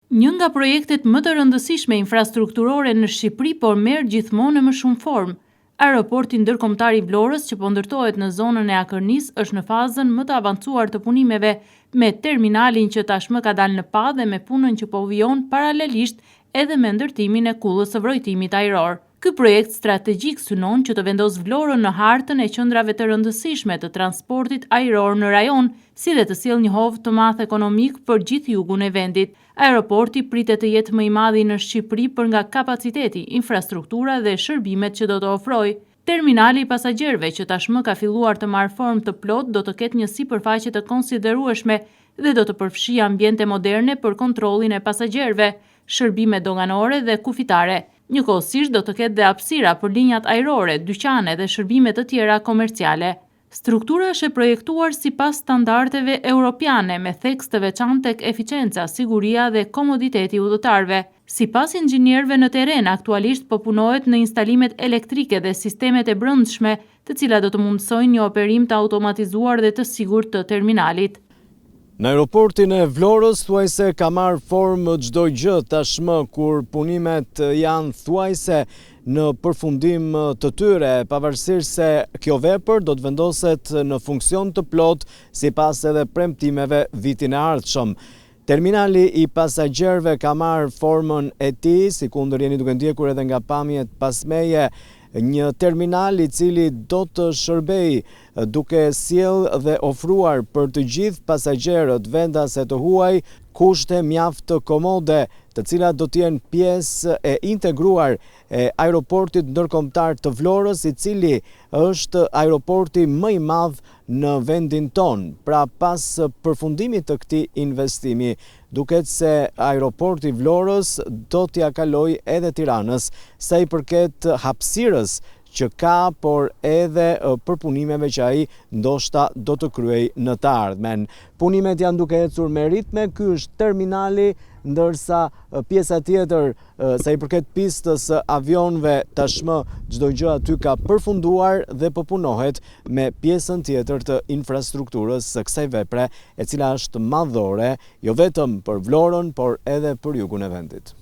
Një nga projektet më të rëndësishme infrastrukturore në Shqipëri, por merr gjithmonë më shumë formë. Aeroporti ndërkombëtar i Vlorës, që po ndërtohet në zonën e Akërnisë, është në fazën më të avancuar të punimeve, me terminalin që tashmë ka dalë në pa dhe me punën që po vijon paralelisht edhe me ndërtimin e kullës së vrojtimit ajror. Ky projekt strategjik synon që të vendos Vlorën në hartën e qendrave të rëndësishme të transportit ajror në rajon, si dhe të sjellë një hovë të madh ekonomik për gjithë jugun e vendit. Aeroporti pritet të jetë më i madhi në Shqipëri për nga kapaciteti, infrastruktura dhe shërbimet që do të ofrojë. Terminali i pasagjerëve, që tashmë ka filluar të marrë formë të plot, do të ketë një sipërfaqe të konsiderueshme dhe do të përfshijë ambiente moderne për kontrollin e pasagjerëve, shërbime doganore dhe kufitare. Njëkohësisht do të ketë dhe hapësira për linjat ajrore, dyqane dhe shërbime të tjera komerciale. Struktura është e projektuar sipas standardeve europiane, me theks të veçantë tek eficienca, siguria dhe komoditeti udhëtarëve. Sipas inxhinierëve në terren, aktualisht po punohet në instalimet elektrike dhe sistemet e brendshme, të cilat do të mundsojnë një operim të automatizuar dhe të sigurt të terminalit. Në aeroportin e Vlorës thuajse ka marrë formë çdo gjë tashmë, kur punimet janë thuajse në përfundim të tyre, pavarësisht se kjo vepër do të vendoset në funksion të plot sipas edhe premtimeve vitin e ardhshëm. Terminali i pasagjerëve ka marrë formën e tij, sikundër jeni duke ndjekur edhe nga pamjet pasmeje, një terminal i cili do të shërbej duke sjell dhe ofruar për të gjithë pasagjerët vendase të huaj kushte mjaft të komode, të cilat do të jenë pjesë e integruar e aeroportit ndërkombëtar të Vlorës, i cili është aeroporti më i madh në vendin ton. Pra, pas përfundimit të këtij investimi, duket se aeroporti i Vlorës do t'ia kalojë edhe Tiranës, sa i përket hapësirës që ka, por edhe për punimeve që ai ndoshta do të kryej në të ardhmen. Punimet janë duke ecur me ritme, ky është terminali, ndërsa pjesa tjetër, sa i përket pistës së avionëve, tashmë çdo gjë aty ka përfunduar dhe po punohet me pjesën tjetër të infrastrukturës së kësaj vepre, e cila është madhore, jo vetëm për Vlorën, por edhe për jugun e vendit.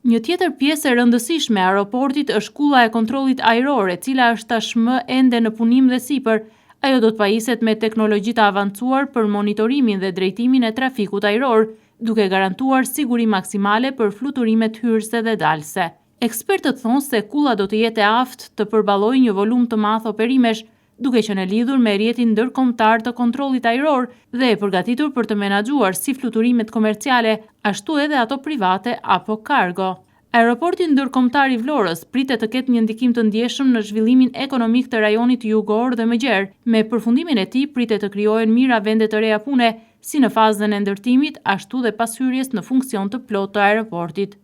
Një tjetër pjesë e rëndësishme e aeroportit është kulla e kontrollit ajror, e cila është tashmë ende në punim dhe sipër. Ajo do të pajiset me teknologji të avancuar për monitorimin dhe drejtimin e trafikut ajror, duke garantuar siguri maksimale për fluturimet hyrëse dhe dalëse. Ekspertët thonë se kulla do të jetë e aftë të përballojë një volum të madh operimesh, duke qenë e lidhur me rrjetin ndërkombëtar të kontrollit ajror dhe e përgatitur për të menaxhuar si fluturimet komerciale, ashtu edhe ato private apo kargo. Aeroporti ndërkombëtar i Vlorës pritet të ketë një ndikim të ndjeshëm në zhvillimin ekonomik të rajonit jugor dhe mëgjer. Me përfundimin e tij pritet të krijohen mira vende të reja pune, si në fazën e ndërtimit, ashtu dhe pas hyrjes në funksion të plotë të aeroportit.